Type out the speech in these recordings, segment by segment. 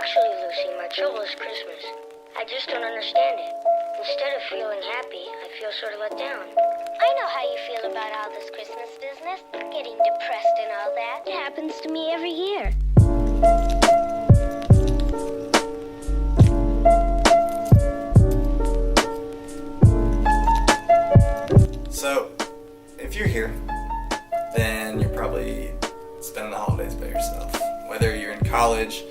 Actually, Lucy, my trouble is Christmas. I just don't understand it. Instead of feeling happy, I feel sort of let down. I know how you feel about all this Christmas business, getting depressed and all that. It happens to me every year. So, if you're here, then you're probably spending the holidays by yourself. Whether you're in college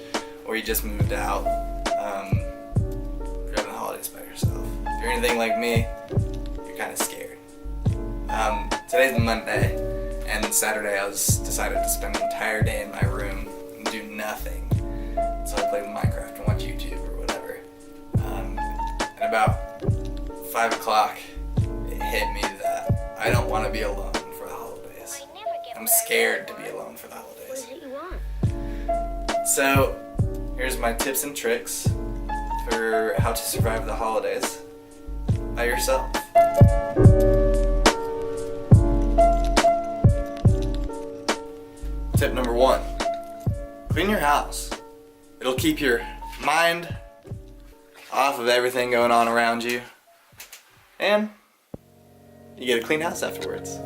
or you just moved out, you're having the holidays by yourself. If you're anything like me, you're kind of scared. Today's Monday, and Saturday I decided to spend the entire day in my room and do nothing. So I played Minecraft and watch YouTube or whatever. And about 5 o'clock, it hit me that I don't want to be alone for the holidays. I'm scared to be alone for the holidays. What is it you want? So, here's my tips and tricks for how to survive the holidays by yourself. Tip number 1, clean your house. It'll keep your mind off of everything going on around you, and you get a clean house afterwards.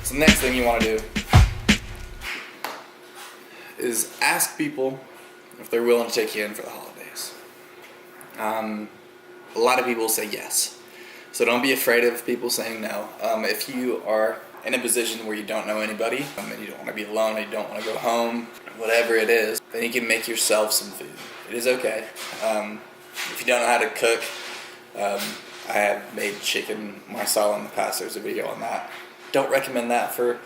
So the next thing you want to do is ask people if they're willing to take you in for the holidays. A lot of people say yes. So don't be afraid of people saying no. If you are in a position where you don't know anybody, and you don't want to be alone, and you don't want to go home, whatever it is, then you can make yourself some food. It is okay. If you don't know how to cook, I have made chicken marsala in the past. There's a video on that. Don't recommend that for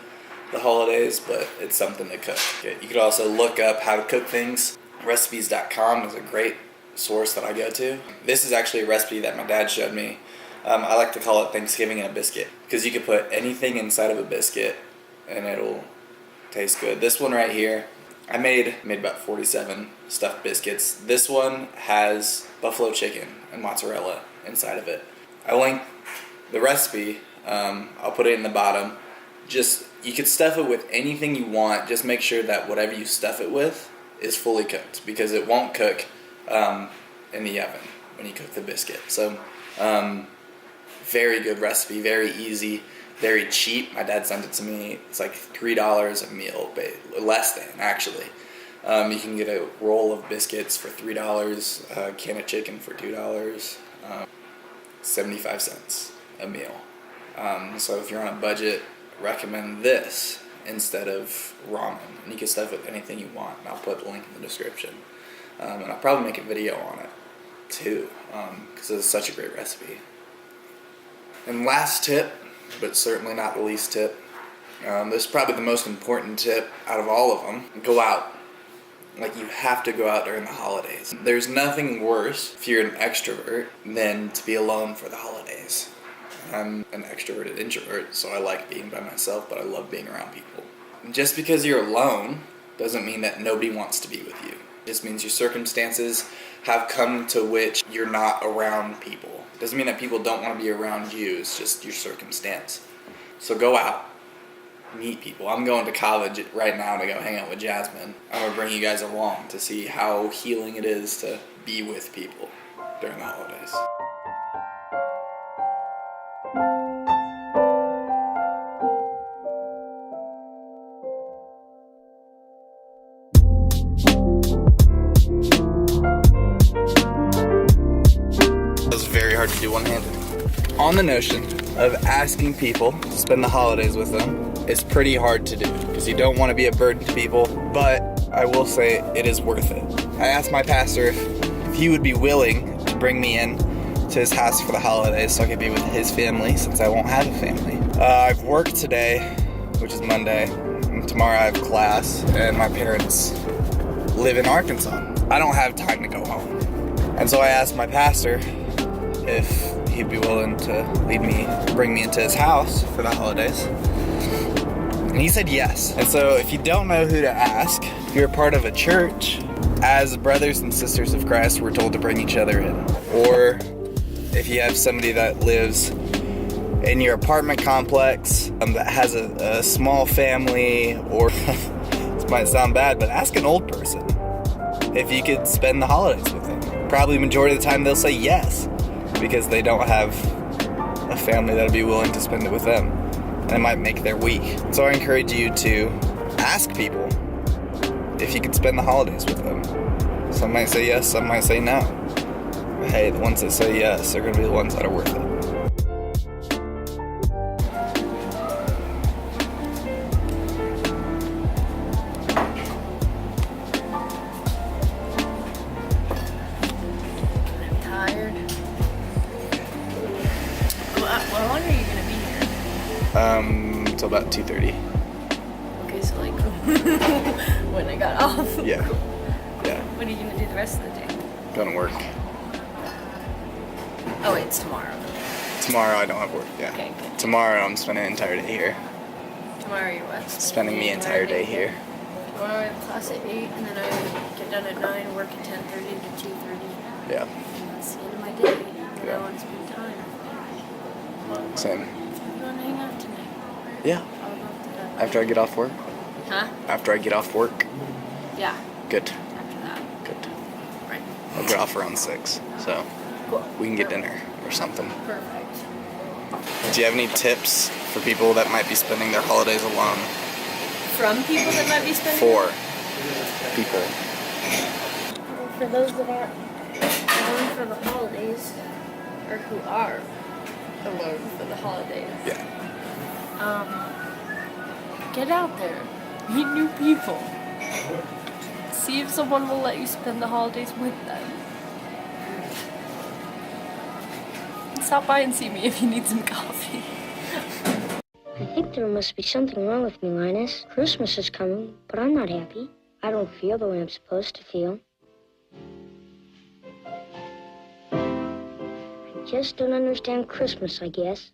the holidays, but it's something to cook. You could also look up how to cook things. Recipes.com is a great source that I go to. This is actually a recipe that my dad showed me. I like to call it Thanksgiving in a biscuit because you can put anything inside of a biscuit and it'll taste good. This one right here, I made about 47 stuffed biscuits. This one has buffalo chicken and mozzarella inside of it. I link the recipe. I'll put it in the bottom. Just, you could stuff it with anything you want. Just make sure that whatever you stuff it with is fully cooked because it won't cook in the oven when you cook the biscuit. So very good recipe, very easy, very cheap. My dad sent it to me. It's like $3 a meal, less than actually. You can get a roll of biscuits for $3, a can of chicken for $2, 75 cents a meal. So if you're on a budget, recommend this instead of ramen. And you can stuff it with anything you want. And I'll put the link in the description. And I'll probably make a video on it too, because it's such a great recipe. And last tip, but certainly not the least tip, this is probably the most important tip out of all of them. Go out. Like, you have to go out during the holidays. There's nothing worse if you're an extrovert than to be alone for the holidays. I'm an extroverted introvert, so I like being by myself, but I love being around people. Just because you're alone doesn't mean that nobody wants to be with you. It just means your circumstances have come to which you're not around people. It doesn't mean that people don't want to be around you, it's just your circumstance. So go out. Meet people. I'm going to college right now to go hang out with Jasmine. I'm going to bring you guys along to see how healing it is to be with people during the holidays. It was very hard to do one-handed. On the notion of asking people to spend the holidays with them, it's pretty hard to do because you don't want to be a burden to people, but I will say it is worth it. I asked my pastor if he would be willing to bring me in to his house for the holidays so I could be with his family since I won't have a family. I've worked today, which is Monday, and tomorrow I have class, and my parents live in Arkansas. I don't have time to go home. And so I asked my pastor if he'd be willing to bring me into his house for the holidays. And he said yes. And so if you don't know who to ask, if you're a part of a church, as brothers and sisters of Christ, we're told to bring each other in. Or if you have somebody that lives in your apartment complex that has a small family, or this might sound bad, but ask an old person if you could spend the holidays with them. Probably majority of the time they'll say yes, because they don't have a family that'll be willing to spend it with them. And it might make their week. So I encourage you to ask people if you could spend the holidays with them. Some might say yes, some might say no. But hey, the ones that say yes are going to be the ones that are worth it. I'm tired. When are you going to be here? Until about 2:30. Okay, so like when I got off. Yeah. What are you gonna do the rest of the day? Going to work. Oh, wait, it's tomorrow. Tomorrow I don't have work, yeah. Okay, good. Tomorrow I'm spending the entire day here. Tomorrow you're what? Spending the entire day here. Tomorrow I have class at 8, and then I get done at 9, work at 10:30 to 2:30. Yeah. And that's the end of my day. And Yeah. I want to spend time. Same. You want to hang out tonight? Yeah. I'll go up to that. After I get off work. Huh? After I get off work. Yeah, Good. after that. Good. Right. I'll get off around 6, so Cool. we can get dinner or something. Perfect. Do you have any tips for people that might be spending their holidays alone? From people that might be spending. For people. For those that aren't alone for the holidays, Or who are alone for the holidays. Yeah. Get out there. Meet new people. See if someone will let you spend the holidays with them. Stop by and see me if you need some coffee. I think there must be something wrong with me, Linus. Christmas is coming, but I'm not happy. I don't feel the way I'm supposed to feel. just don't understand Christmas, I guess.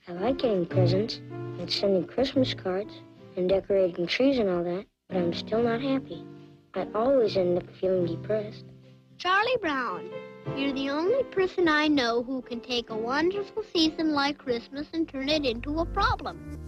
I like getting presents and sending Christmas cards and decorating trees and all that, but I'm still not happy. I always end up feeling depressed. Charlie Brown, you're the only person I know who can take a wonderful season like Christmas and turn it into a problem.